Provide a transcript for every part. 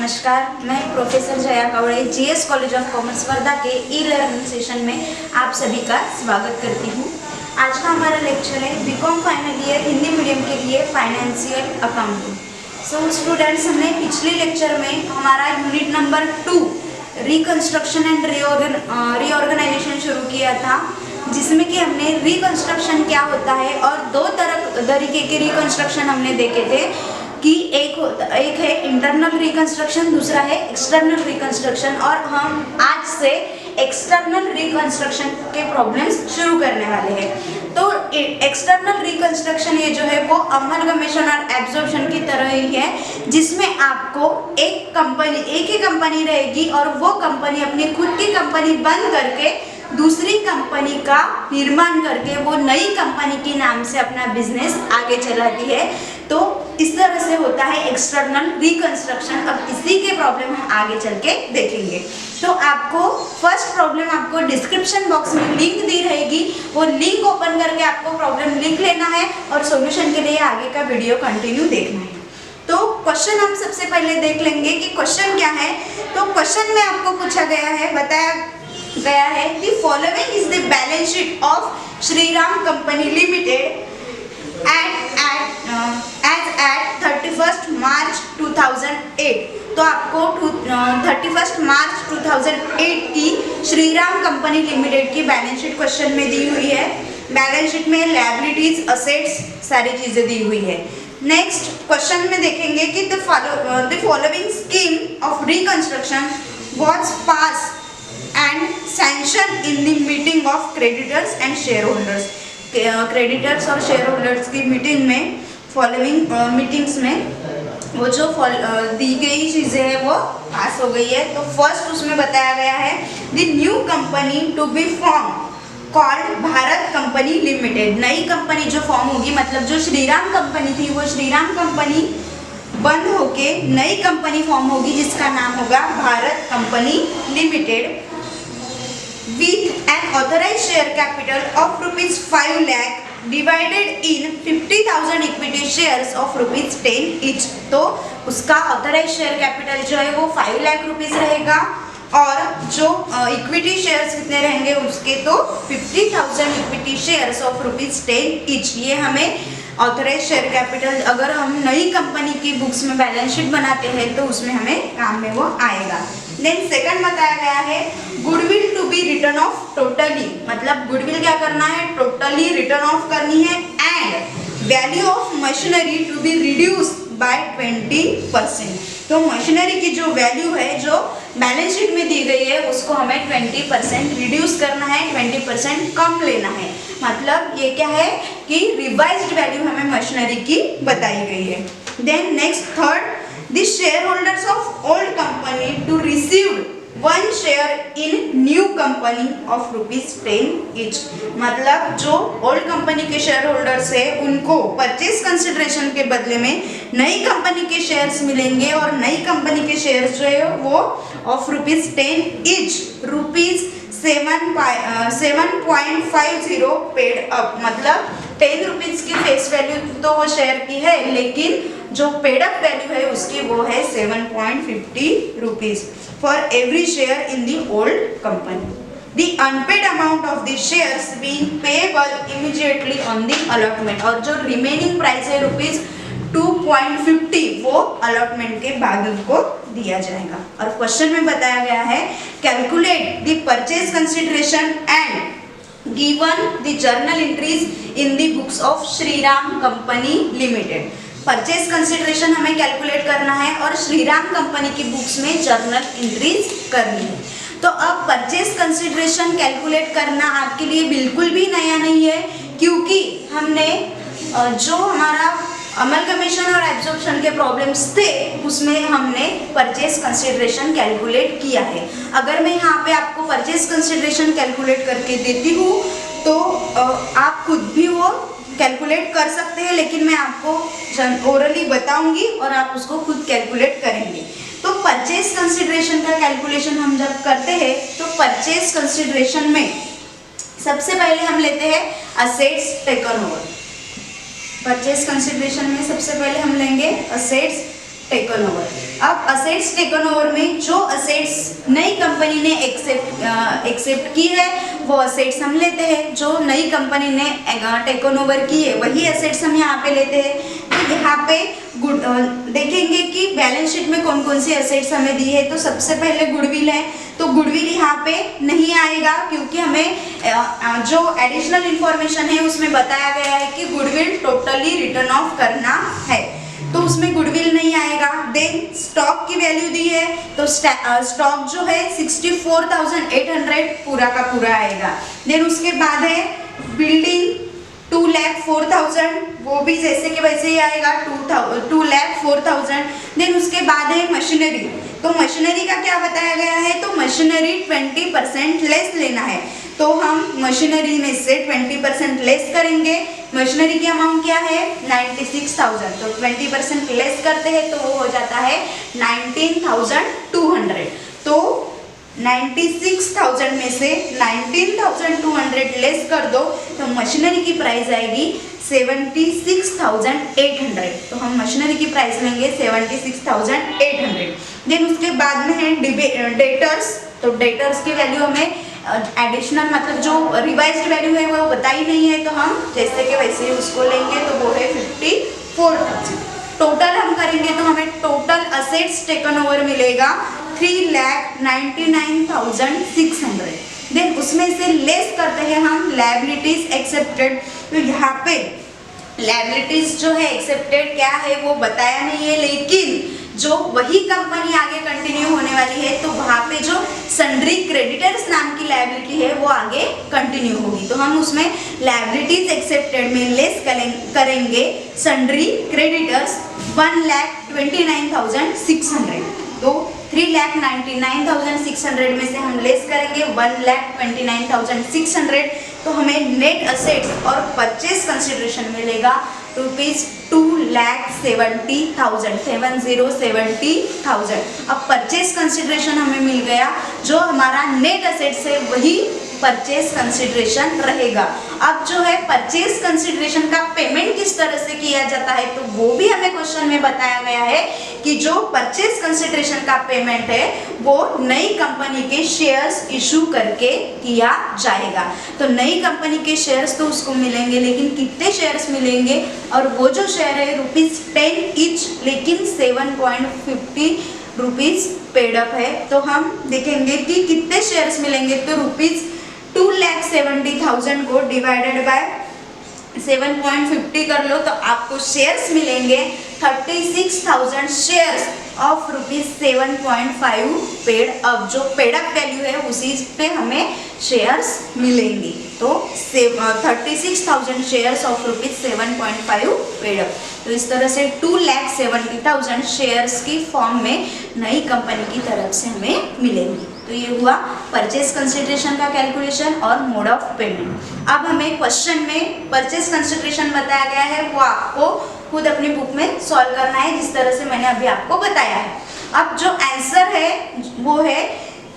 नमस्कार, मैं professor Jaya Kawade GS college of commerce Wardha के ई लर्निंग सेशन में आप सभी का स्वागत करती हूँ। आज का हमारा लेक्चर है BCom final year Hindi medium के लिए फाइनेंशियल अकाउंटिंग। सो स्टूडेंट्स, हमने पिछले लेक्चर में हमारा unit number 2 reconstruction and reorganisation शुरू किया था, जिसमें कि हमने रिकंस्ट्रक्शन क्या होता है और दो तरीके के रिकंस्ट्रक्शन हमने देखे थे कि एक है इंटरनल रिकंस्ट्रक्शन, दूसरा है एक्सटर्नल रिकंस्ट्रक्शन। और हम आज से एक्सटर्नल रिकंस्ट्रक्शन के प्रॉब्लम्स शुरू करने वाले हैं। तो एक्सटर्नल रिकंस्ट्रक्शन ये जो है वो अमलगमेशन और एब्जॉर्प्शन की तरह ही है, जिसमें आपको एक ही कंपनी रहेगी और वो कंपनी अपनी खुद की कंपनी बंद करके दूसरी कंपनी का निर्माण करके वो नई कंपनी के नाम से अपना बिजनेस आगे चलाती है। तो इस तरह से होता है एक्सटर्नल रिकंस्ट्रक्शन। अब इसी के प्रॉब्लम हम आगे चल के देखेंगे। तो आपको फर्स्ट प्रॉब्लम आपको डिस्क्रिप्शन बॉक्स में लिंक दी रहेगी, वो लिंक ओपन करके आपको प्रॉब्लम लिख लेना है और सॉल्यूशन के लिए आगे का वीडियो कंटिन्यू देखना है। तो क्वेश्चन हम सबसे पहले देख लेंगे कि क्वेश्चन क्या है। तो क्वेश्चन में आपको पूछा गया है, बताया गया है कि following is the balance sheet of Shriram company limited at 31 March 2008। तो आपको 31 मार्च 2008 की श्रीराम कंपनी लिमिटेड की बैलेंस शीट क्वेश्चन में दी हुई है। बैलेंस शीट में लायबिलिटीज, असेट्स सारी चीजें दी हुई है। नेक्स्ट क्वेश्चन में देखेंगे कि the following scheme of reconstruction was pass and sanction in the meeting of creditors and shareholders। Creditors और शेयर की मीटिंग में फॉलोइंग मीटिंग्स में वो जो दी गई चीज़ें हैं वो पास हो गई है। तो फर्स्ट उसमें बताया गया है the new company to be form called Bharat company limited. नई कंपनी जो फॉर्म होगी, मतलब जो श्रीराम कंपनी थी वो श्रीराम कंपनी बंद होके नई कंपनी फॉर्म होगी जिसका नाम होगा Bharat company limited, with an authorized share capital of ₹5 lakh divided in 50,000 equity shares of ₹10 each। तो उसका ऑथराइज शेयर कैपिटल जो है वो 5 लाख रुपीस रहेगा और जो इक्विटी शेयर्स कितने रहेंगे उसके तो 50,000 इक्विटी शेयर्स ऑफ ₹10 each। ये हमें ऑथराइज शेयर कैपिटल अगर हम नई कंपनी की बुक्स में बैलेंस शीट बनाते हैं तो उसमें हमें काम में वो आएगा। देन सेकंड बताया गया है goodwill to be written off totally, मतलब गुडविल क्या करना है, टोटली रिटर्न ऑफ करनी है। And value of machinery to be reduce by 20%। तो मशीनरी की जो वैल्यू है जो बैलेंस शीट में दी गई है उसको हमें 20% रिड्यूस करना है, 20% कम लेना है। मतलब ये क्या है कि रिवाइज्ड वैल्यू हमें मशीनरी की बताई गई है। Then next third, the shareholders of old company to receive 1 share in new company of ₹10 each। मतलब जो ओल्ड कंपनी के शेयर होल्डर्स है उनको परचेज कंसिडरेशन के बदले में नई कंपनी के शेयर्स मिलेंगे और नई कंपनी के शेयर्स जो है वो ऑफ ₹10 each, ₹7.50 पेड अप। मतलब 10 रुपीज की फेस वैल्यू तो वो शेयर की है, लेकिन जो पेड अप वैल्यू है उसकी वो है 7.50 rupees for every share in the old company. The unpaid amount of the shares being payable immediately on the allotment. और जो रिमेनिंग प्राइस है ₹2.50 वो अलॉटमेंट के बाद उनको दिया जाएगा। और क्वेश्चन में बताया गया है calculate the purchase consideration and given the journal entries in the books of Shriram company limited. Purchase consideration हमें कैलकुलेट करना है और श्रीराम कंपनी की बुक्स में जर्नल एंट्रीज करनी है। तो अब परचेज कंसिडरेशन कैलकुलेट करना आपके लिए बिल्कुल भी नया नहीं है, क्योंकि हमने जो हमारा अमलगमेशन और एब्जॉर्प्शन के प्रॉब्लम्स थे उसमें हमने परचेज कंसिडरेशन कैलकुलेट किया है। अगर मैं यहाँ पे आपको परचेज कंसिडरेशन कैलकुलेट करके देती हूँ तो आप खुद भी वो कैलकुलेट कर सकते हैं, लेकिन मैं आपको ओरली बताऊंगी और आप उसको खुद कैलकुलेट करेंगे। तो परचेज कंसिडरेशन का कैलकुलेशन हम जब करते हैं तो परचेज कंसिडरेशन में सबसे पहले हम लेते हैं assets taken over. Purchase consideration में सबसे पहले हम लेंगे असेट्स टेकन ओवर। अब असेट्स टेकन ओवर में जो असेट्स नई कंपनी ने एक्सेप्ट की है वो असेट्स हम लेते हैं, जो नई कंपनी ने टेकन ओवर की है वही असेट्स हम यहाँ पे लेते हैं। तो यहाँ पे देखेंगे कि बैलेंस शीट में कौन कौन सी असेट्स हमें दी है। तो सबसे पहले गुडविल है, तो गुडविल यहाँ पे नहीं आएगा क्योंकि हमें जो एडिशनल इंफॉर्मेशन है उसमें बताया गया है कि गुडविल टोटली रिटर्न ऑफ करना है, तो उसमें गुडविल नहीं आएगा। देन स्टॉक की वैल्यू दी है, तो स्टॉक जो है 64,800 पूरा का पूरा आएगा। देन उसके बाद है बिल्डिंग 2,04,000, वो भी जैसे कि वैसे ही आएगा 2,04,000। देन उसके बाद है मशीनरी, तो मशीनरी का क्या बताया गया है, तो मशीनरी 20% लेस लेना है, तो हम मशीनरी में से 20% लेस करेंगे। मशीनरी की अमाउंट क्या है 96,000, तो 20% लेस करते हैं तो वो हो जाता है 19,200। तो 96,000 में से 19,200 लेस कर दो तो मशीनरी की प्राइस आएगी 76,800, तो हम मशीनरी की प्राइस लेंगे 76,800। देन उसके बाद में है डेटर्स, तो डेटर्स की वैल्यू हमें एडिशनल मतलब जो रिवाइज्ड वैल्यू है वो बताई नहीं है, तो हम जैसे कि वैसे ही उसको लेंगे, तो वो है 54,000। टोटल हम करेंगे तो हमें टोटल असेट्स टेकन ओवर मिलेगा 3,99,600। देन उसमें से लेस करते हैं हम लायबिलिटीज एक्सेप्टेड, तो यहाँ पे लायबिलिटीज जो है एक्सेप्टेड क्या है वो बताया नहीं है, लेकिन जो वही कंपनी आगे कंटिन्यू होने वाली है तो वहाँ पे जो सन्ड्री क्रेडिटर्स नाम की लायबिलिटी है वो आगे कंटिन्यू होगी, तो हम उसमें लायबिलिटीज एक्सेप्टेड में लेस करेंगे सन्ड्री क्रेडिटर्स 1,29,600। तो 3,99,600 में से हम लेस करेंगे 1,29,600, तो हमें नेट असेट्स और परचेज कंसिडरेशन मिलेगा ₹2,70,000। अब परचेज कंसिडरेशन हमें मिल गया, जो हमारा नेट असेट्स है वही परचेज कंसिडरेशन रहेगा। अब जो है परचेज कंसिडरेशन का पेमेंट किस तरह से किया जाता है, तो वो भी हमें क्वेश्चन में बताया गया है कि जो परचेज कंसिडरेशन का पेमेंट है वो नई कंपनी के शेयर्स इशू करके किया जाएगा। तो नई कंपनी के शेयर्स तो उसको मिलेंगे, लेकिन कितने शेयर्स मिलेंगे, और वो जो शेयर है ₹10 ईच, लेकिन 7.50 रुपीज पेड अप है। तो हम देखेंगे कि कितने शेयर्स मिलेंगे, तो ₹2,70,000 को डिवाइडेड बाय 7.50 कर लो तो आपको शेयर्स मिलेंगे 36,000 शेयर्स ऑफ ₹7.5 पेड अप। जो पेड अप वैल्यू है उसी पे हमें शेयर्स मिलेंगी, तो 36,000 शेयर्स ऑफ ₹7.5 पेड अप। तो इस तरह से 2,70,000 शेयर्स की फॉर्म में नई कंपनी की तरफ से हमें मिलेंगी। तो ये हुआ परचेज कंसिडरेशन का कैलकुलेशन और मोड ऑफ पेमेंट। अब हमें क्वेश्चन में परचेज कंसिडरेशन बताया गया है, वो आपको खुद अपनी बुक में सॉल्व करना है जिस तरह से मैंने अभी आपको बताया है। अब जो आंसर है वो है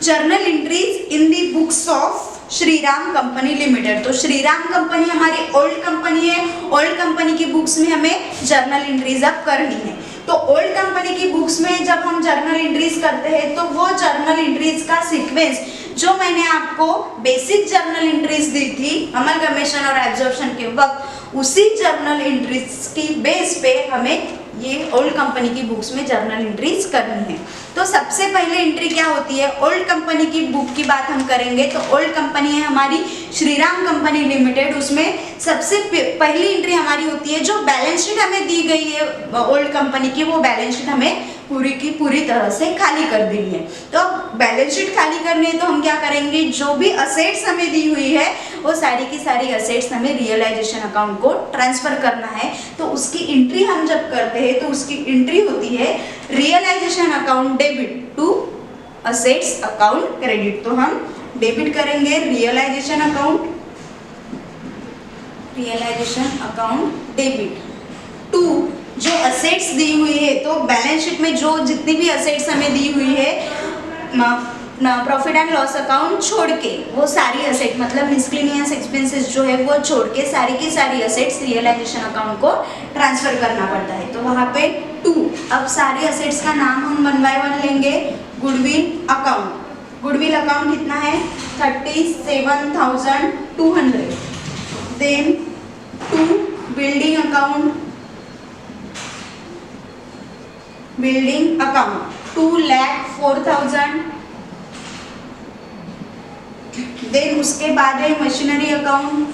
journal entries in the books of Shriram company limited. तो श्रीराम कंपनी हमारी ओल्ड कंपनी है, ओल्ड कंपनी की बुक्स में हमें जर्नल एंट्रीज अब करनी है। तो ओल्ड कंपनी की बुक्स में जब हम जर्नल एंट्रीज करते हैं तो वो जर्नल एंट्रीज का सीक्वेंस जो मैंने आपको बेसिक जर्नल एंट्रीज दी थी अमलगमेशन और एब्जॉर्प्शन के वक्त, उसी जर्नल एंट्रीज की बेस पे हमें ये ओल्ड कंपनी की बुक्स में जर्नल एंट्रीज करनी है। तो सबसे पहले एंट्री क्या होती है, ओल्ड कंपनी की बुक की बात हम करेंगे तो ओल्ड कंपनी है हमारी श्रीराम कंपनी लिमिटेड। उसमें सबसे पहली एंट्री हमारी होती है, जो बैलेंस शीट हमें दी गई है ओल्ड कंपनी की, वो बैलेंस शीट हमें पूरी की पूरी तरह से खाली कर देनी है। तो अब बैलेंस शीट खाली करनी है तो हम क्या करेंगे, जो भी असेट्स हमें दी हुई है वो सारी की सारी असेट्स हमें रियलाइजेशन अकाउंट को ट्रांसफर करना है। तो उसकी एंट्री हम जब करते हैं तो उसकी एंट्री होती है realisation account debit to assets account credit. तो हम डेबिट करेंगे रियलाइजेशन अकाउंट डेबिट टू जो असेट्स दी हुई है। तो बैलेंस शीट में जो जितनी भी असेट्स हमें दी हुई है प्रॉफिट एंड लॉस अकाउंट छोड़ के, वो सारी असेट मतलब मिसलेनियस एक्सपेंसेस जो है वो छोड़ के सारी की सारी असेट्स रियलाइजेशन अकाउंट को ट्रांसफर करना पड़ता है। तो वहाँ पे 2। अब सारे असेट्स का नाम हम 1 बाय 1 लेंगे। गुडविल अकाउंट, गुडविल अकाउंट कितना है 37,200। Then 2 building account, building account 2,04,000। Then उसके बाद है मशीनरी अकाउंट,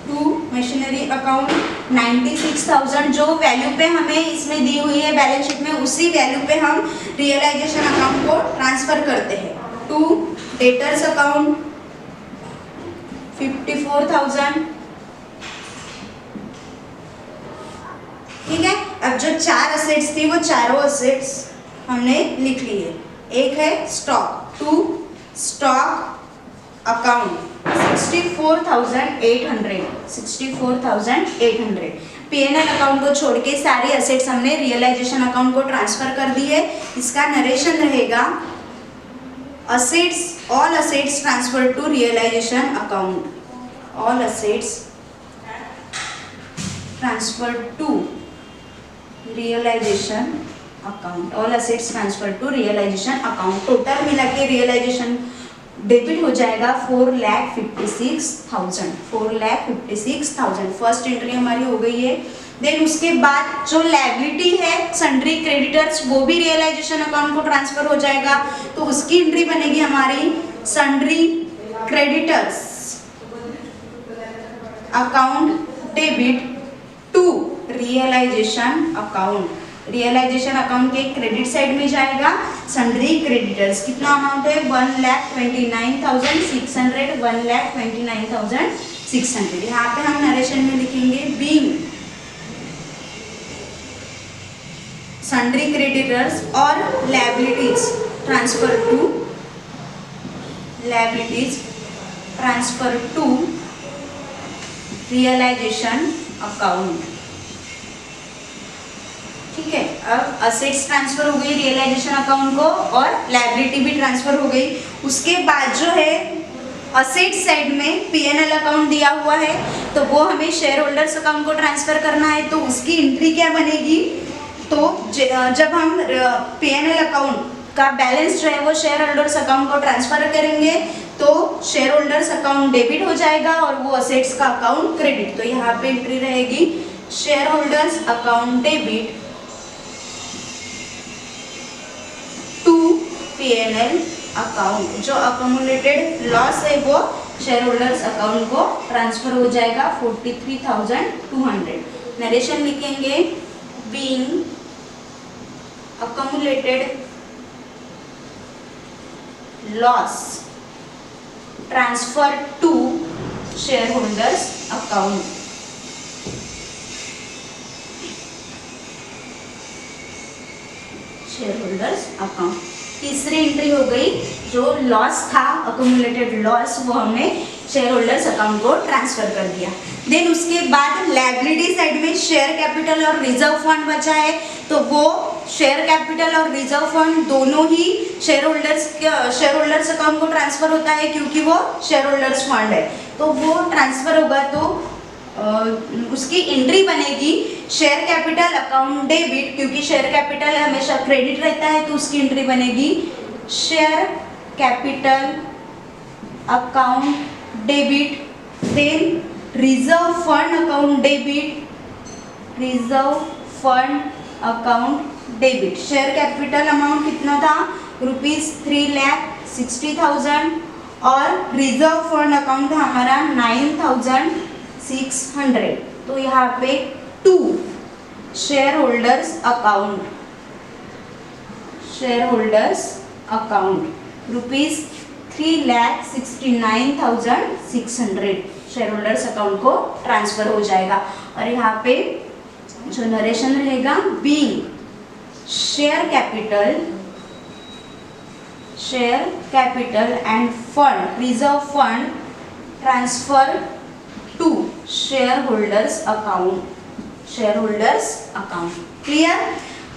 2 मशीनरी अकाउंट 96,000। जो वैल्यू पे हमें इसमें दी हुई है बैलेंस शीट में, उसी वैल्यू पे हम रियलाइजेशन अकाउंट को ट्रांसफर करते हैं। 2 डेटर्स अकाउंट 54,000। ठीक है, अब जो 4 असेट्स थी वो चारों असेट्स हमने लिख ली है। एक है stock, 2 stock account 64,800, 64,800। P&L account को छोड़ के सारे असेट्स हमने रियलाइजेशन अकाउंट को ट्रांसफर कर दी है। इसका नरेशन रहेगा assets, all assets transfer to realisation account, all assets transfer to realisation account, all assets transfer to realisation account. Total मिला के रियलाइजेशन डेबिट हो जाएगा 4,56,000, 4,56,000। फर्स्ट एंट्री हमारी हो गई है। देन उसके बाद जो लायबिलिटी है सन्ड्री क्रेडिटर्स, वो भी रियलाइजेशन अकाउंट को ट्रांसफर हो जाएगा। तो उसकी एंट्री बनेगी हमारी sundry creditors account debit to realisation account. Realisation account के क्रेडिट साइड में जाएगा सन्ड्री क्रेडिटर्स। कितना अमाउंट है 1,29,600, 1,29,600। यहाँ पे हम नरेशन में लिखेंगे बीइंग सन्ड्री क्रेडिटर्स और liabilities transfer to realisation account. ठीक है, अब असेट्स ट्रांसफर हो गई रियलाइजेशन अकाउंट को और लायबिलिटी भी ट्रांसफर हो गई। उसके बाद जो है असेट साइड में P&L अकाउंट दिया हुआ है, तो वो हमें शेयर होल्डर्स अकाउंट को ट्रांसफर करना है। तो उसकी एंट्री क्या बनेगी, तो जब हम P&L अकाउंट का बैलेंस जो है वो शेयर होल्डर्स अकाउंट को ट्रांसफर करेंगे तो शेयर होल्डर्स अकाउंट डेबिट हो जाएगा और वो असेट्स का अकाउंट क्रेडिट। तो यहाँ पे एंट्री रहेगी share holders account debit to P&L account. जो अक्यूमुलेटेड लॉस है वो शेयर होल्डर्स अकाउंट को ट्रांसफर हो जाएगा 43,200। नरेशन लिखेंगे being accumulated loss transfer to shareholders account। shareholders account तीसरी एंट्री हो गई। जो लॉस था accumulated लॉस वो हमने शेयर होल्डर्स अकाउंट को ट्रांसफर कर दिया। देन उसके बाद लायबिलिटी साइड में शेयर कैपिटल और रिजर्व फंड बचा है, तो वो शेयर कैपिटल और रिजर्व फंड दोनों ही शेयर होल्डर्स अकाउंट को ट्रांसफर होता है क्योंकि वो शेयर होल्डर्स फंड है। तो वो ट्रांसफर होगा तो उसकी एंट्री बनेगी शेयर कैपिटल अकाउंट डेबिट, क्योंकि शेयर कैपिटल हमेशा क्रेडिट रहता है तो उसकी एंट्री बनेगी share capital account debit. Then reserve fund account debit, reserve fund account debit. Share capital amount कितना था ₹3,60,000 और रिजर्व फंड अकाउंट था हमारा 9,600। तो यहाँ पे 2 share holders account ₹3,69,600 share holders account को ट्रांसफर हो जाएगा। और यहाँ पे जो नरेशन रहेगा being share capital and fund reserve fund transfer to share holders account. Clear.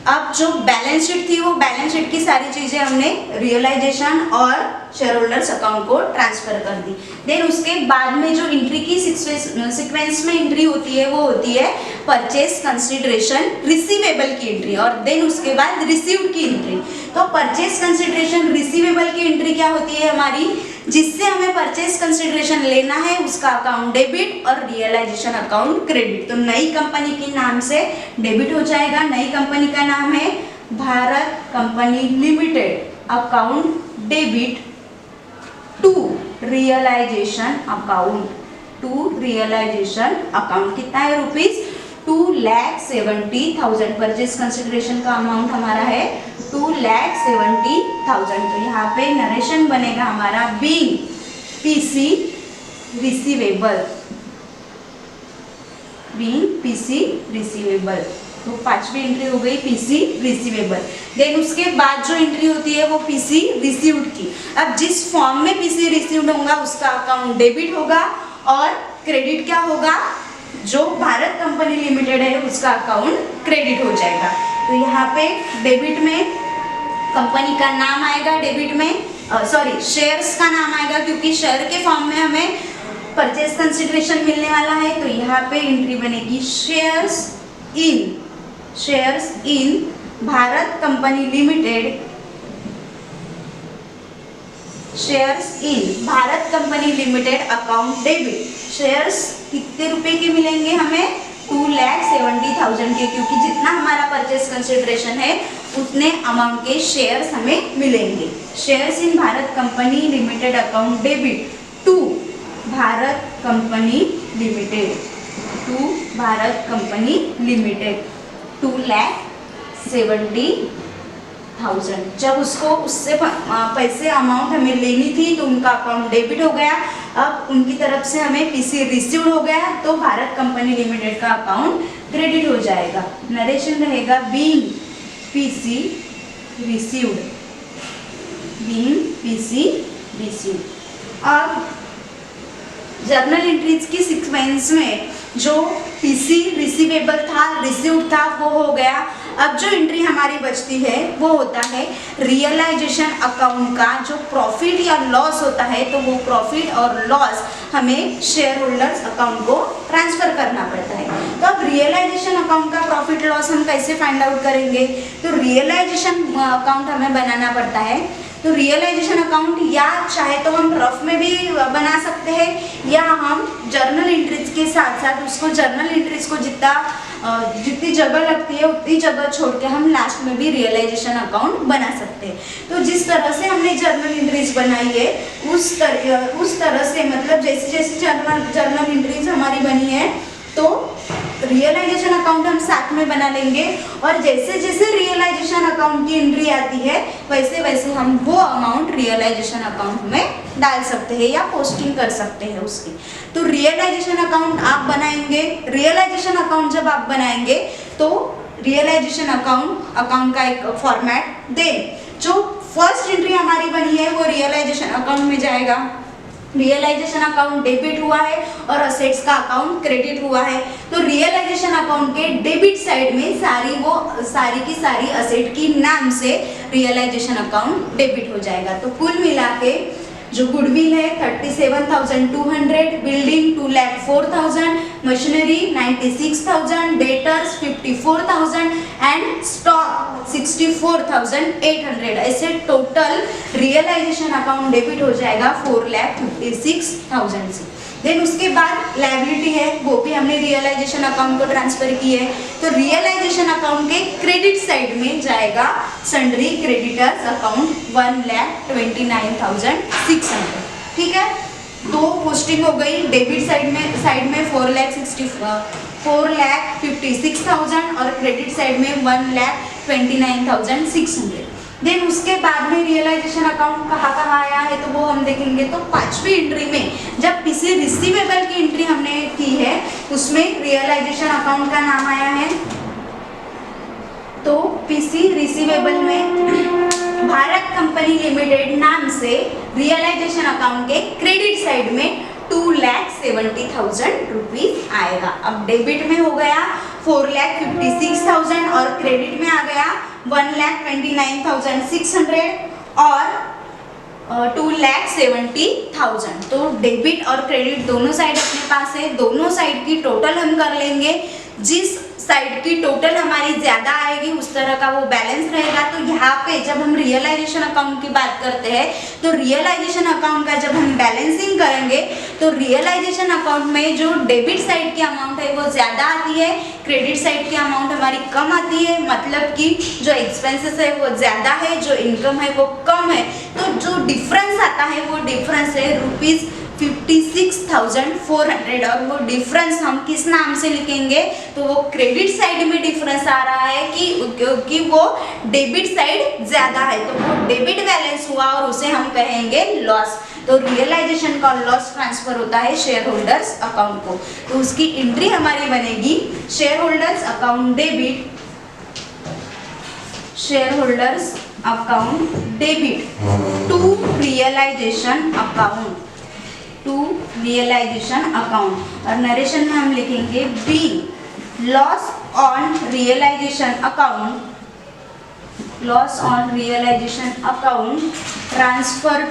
अब जो बैलेंस शीट थी वो बैलेंस शीट की सारी चीजें हमने रियलाइजेशन और शेयर होल्डर्स अकाउंट को ट्रांसफर कर दी। देन उसके बाद में जो एंट्री की सीक्वेंस में एंट्री होती है वो होती है परचेज कंसिडरेशन रिसीवेबल की एंट्री, और देन उसके बाद रिसीव्ड की एंट्री। तो परचेज कंसिडरेशन रिसीवेबल की एंट्री क्या होती है हमारी, जिससे हमें परचेज कंसिडरेशन लेना है उसका अकाउंट डेबिट और रियलाइजेशन अकाउंट क्रेडिट। तो नई कंपनी के नाम से डेबिट हो जाएगा, नई कंपनी का नाम है Bharat company limited, account debit to realisation account, to realisation account. कितना है रुपीज 2,70,000। परचेज कंसिडरेशन का अमाउंट हमारा है 2,70,000। तो यहाँ पे नरेशन बनेगा हमारा being PC receivable, being PC receivable. तो पांचवी एंट्री हो गई पीसी रिसीवेबल। देन उसके बाद जो एंट्री होती है वो पीसी रिसीव्ड की। अब जिस फॉर्म में पीसी रिसीव्ड होगा उसका अकाउंट डेबिट होगा और क्रेडिट क्या होगा, जो भारत कंपनी लिमिटेड है उसका अकाउंट क्रेडिट हो जाएगा। तो यहाँ पे डेबिट में कंपनी का नाम आएगा, डेबिट में सॉरी शेयर्स का नाम आएगा, क्योंकि शेयर के फॉर्म में हमें परचेज कंसिडरेशन मिलने वाला है। तो यहाँ पे एंट्री बनेगी shares in Bharat company limited, shares in Bharat company limited account debit. Shares कितने रुपए के मिलेंगे हमें, 2,70,000 के, क्योंकि जितना हमारा परचेज कंसिडरेशन है उतने अमाउंट के शेयर्स हमें मिलेंगे। Shares in Bharat company limited account debit to Bharat company limited, to Bharat company limited 2,70,000। जब उसको उससे पैसे अमाउंट हमें लेनी थी तो उनका अकाउंट डेबिट हो गया, अब उनकी तरफ से हमें पीसी रिसीव्ड हो गया तो भारत कंपनी लिमिटेड का अकाउंट क्रेडिट हो जाएगा। नरेशन रहेगा being PC received, being PC received. अब जर्नल एंट्रीज की सीक्वेंस में जो पीसी रिसीवेबल था, रिसीव्ड था, वो हो गया। अब जो एंट्री हमारी बचती है वो होता है रियलाइजेशन अकाउंट का। जो प्रॉफिट या लॉस होता है तो वो प्रॉफिट और लॉस हमें शेयर होल्डर्स अकाउंट को ट्रांसफर करना पड़ता है। तो अब रियलाइजेशन अकाउंट का प्रॉफिट लॉस हम कैसे फाइंड आउट करेंगे, तो रियलाइजेशन अकाउंट हमें बनाना पड़ता है। तो रियलाइजेशन अकाउंट या चाहे तो हम रफ में भी बना सकते हैं या हम जर्नल एंट्रीज के साथ साथ उसको जर्नल एंट्रीज को जितनी जगह लगती है उतनी जगह छोड़ के हम लास्ट में भी रियलाइजेशन अकाउंट बना सकते हैं। तो जिस तरह से हमने जर्नल एंट्रीज बनाई है उस तरह से मतलब जैसे जैसे जर्नल एंट्रीज हमारी बनी है तो रियलाइजेशन अकाउंट हम साथ में बना लेंगे, और जैसे जैसे रियलाइजेशन अकाउंट की एंट्री आती है वैसे वैसे हम वो अमाउंट रियलाइजेशन अकाउंट में डाल सकते हैं या पोस्टिंग कर सकते हैं उसकी। तो रियलाइजेशन अकाउंट आप बनाएंगे, रियलाइजेशन अकाउंट जब आप बनाएंगे तो रियलाइजेशन अकाउंट का एक फॉर्मेट दें। जो फर्स्ट एंट्री हमारी बनी है वो रियलाइजेशन अकाउंट में जाएगा। रियलाइजेशन अकाउंट डेबिट हुआ है और असेट्स का अकाउंट क्रेडिट हुआ है, तो रियलाइजेशन अकाउंट के डेबिट साइड में सारी की सारी असेट की नाम से रियलाइजेशन अकाउंट डेबिट हो जाएगा। तो कुल मिला के जो गुडविल है 37,200, building 2,04,000, machinery 96,000, debtors 54,000 and stock 64,800। ऐसे टोटल रियलाइजेशन अकाउंट डेबिट हो जाएगा 4,56,000 से। देन उसके बाद लायबिलिटी है वो भी हमने रियलाइजेशन अकाउंट को ट्रांसफर की है। तो रियलाइजेशन अकाउंट के क्रेडिट साइड में जाएगा सन्ड्री क्रेडिटर्स अकाउंट 1,29,600। ठीक है, दो पोस्टिंग हो गई। डेबिट साइड में 4,56,000 और क्रेडिट साइड में 1,29,600। देन उसके बाद में रियलाइजेशन अकाउंट कहाँ आया है तो वो हम देखेंगे। तो पांचवी एंट्री में जब पीसी रिसीवेबल की एंट्री हमने की है उसमें रियलाइजेशन अकाउंट का नाम आया है। तो पीसी रिसीवेबल में भारत कंपनी लिमिटेड नाम से रियलाइजेशन अकाउंट के क्रेडिट साइड में 2,70,000 रुपीज आएगा। अब डेबिट में हो गया 4,56,000 और क्रेडिट में आ गया 1,29,600 और 2,70,000। तो डेबिट और क्रेडिट दोनों साइड अपने पास है, दोनों साइड की टोटल हम कर लेंगे। जिस साइड की टोटल हमारी ज़्यादा आएगी उस तरह का वो बैलेंस रहेगा। तो यहाँ पे जब हम रियलाइजेशन अकाउंट की बात करते हैं तो रियलाइजेशन अकाउंट का जब हम बैलेंसिंग करेंगे तो रियलाइजेशन अकाउंट में जो डेबिट साइड की अमाउंट है वो ज़्यादा आती है, क्रेडिट साइड की अमाउंट हमारी कम आती है। मतलब कि जो एक्सपेंसेस है वो ज़्यादा है, जो इनकम है वो कम है। तो जो डिफरेंस आता है वो डिफरेंस है ₹56,400। और वो डिफरेंस हम किस नाम से लिखेंगे? तो वो क्रेडिट साइड में डिफरेंस आ रहा है क्योंकि वो डेबिट साइड ज़्यादा है, तो वो डेबिट बैलेंस हुआ और उसे हम कहेंगे लॉस। तो रियलाइजेशन का लॉस ट्रांसफर होता है शेयर होल्डर्स अकाउंट को। तो उसकी एंट्री हमारी बनेगी share holders account debit, share holders account debit to realisation account, to realisation account. और नरेशन में हम लिखेंगे बी loss on realisation account, loss on realisation account transfer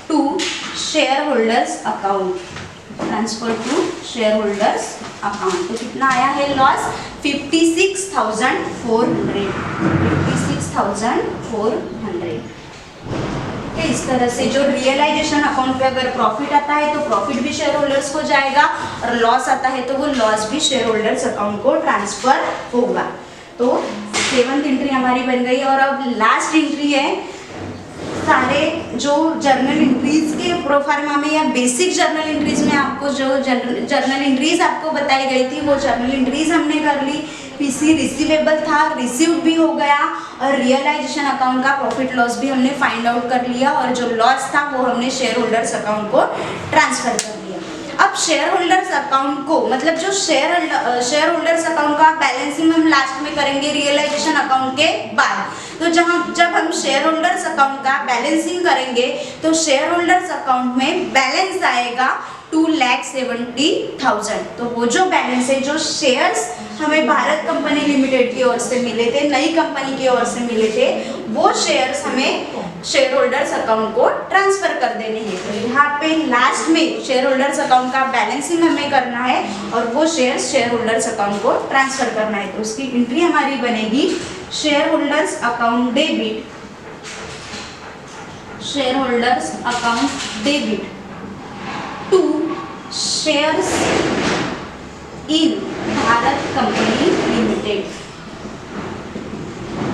to share holders account, transfer to share holders account. तो कितना आया है loss? 56,400, 56,400। इस तरह से जो रियलाइजेशन अकाउंट पे अगर प्रॉफिट आता है तो प्रॉफिट भी शेयर होल्डर्स को जाएगा, और लॉस आता है तो वो लॉस भी शेयर होल्डर्स अकाउंट को ट्रांसफर होगा। तो 7th एंट्री हमारी बन गई। और अब लास्ट एंट्री है सारे जो जर्नल एंट्रीज के प्रोफार्मा में या बेसिक जर्नल एंट्रीज में आपको जो जर्नल एंट्रीज आपको बताई गई थी वो जर्नल एंट्रीज हमने कर ली। पीसी रिसीवेबल था, रिसीव्ड भी हो गया, और रियलाइजेशन अकाउंट का प्रॉफिट लॉस भी हमने फाइंड आउट कर लिया, और जो लॉस था वो हमने शेयर होल्डर्स अकाउंट को ट्रांसफर कर दिया। अब शेयर होल्डर्स अकाउंट को मतलब जो शेयर होल्डर्स अकाउंट का बैलेंसिंग हम लास्ट में करेंगे रियलाइजेशन अकाउंट के बाद। तो जब हम शेयर होल्डर्स अकाउंट का बैलेंसिंग करेंगे तो शेयर होल्डर्स अकाउंट में बैलेंस आएगा 2,70,000। तो वो जो बैलेंस है, जो शेयर्स हमें भारत कंपनी लिमिटेड की ओर से मिले थे, नई कंपनी की ओर से मिले थे, वो शेयर्स हमें शेयर होल्डर्स अकाउंट को ट्रांसफर कर देने हैं। तो यहाँ पे लास्ट में शेयर होल्डर्स अकाउंट का बैलेंसिंग हमें करना है और वो शेयर्स शेयर होल्डर्स अकाउंट को ट्रांसफर करना है। तो उसकी एंट्री हमारी बनेगी share holders account debit, share holders account debit to shares in Bharat company limited,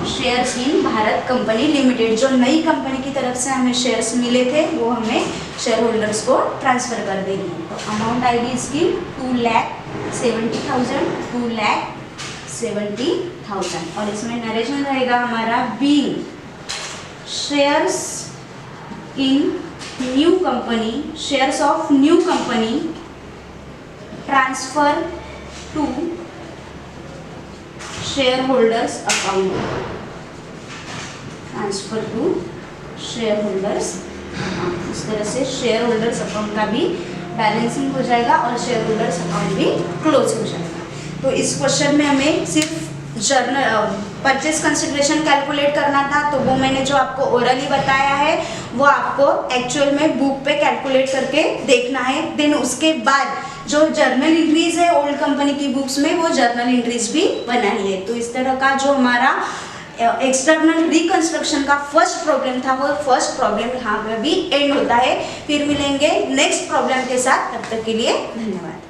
shares in Bharat company limited. जो नई कंपनी की तरफ से हमें शेयर्स मिले थे वो हमें शेयर होल्डर्स को ट्रांसफर कर देनी है। तो अमाउंट आएगी इसकी 2,70,000, 2,70,000। और इसमें नरेशन रहेगा हमारा being shares in new company, shares of new company transfer to share holders account, transfer to share holders account. इस तरह से शेयर होल्डर्स अकाउंट का भी बैलेंसिंग हो जाएगा और शेयर होल्डर्स अकाउंट भी क्लोज हो जाएगा। तो इस क्वेश्चन में हमें सिर्फ परचेज कंसिडरेशन कैलकुलेट करना था, तो वो मैंने जो आपको ओरली बताया है वो आपको एक्चुअल में बुक पे कैलकुलेट करके देखना है। देन उसके बाद जो जर्नल एंट्रीज है ओल्ड कंपनी की बुक्स में वो जर्नल एंट्रीज भी बनानी है। तो इस तरह का जो हमारा एक्सटर्नल रिकंस्ट्रक्शन का फर्स्ट प्रॉब्लम था वो फर्स्ट प्रॉब्लम यहाँ पे भी एंड होता है। फिर मिलेंगे नेक्स्ट प्रॉब्लम के साथ, तब तक के लिए धन्यवाद।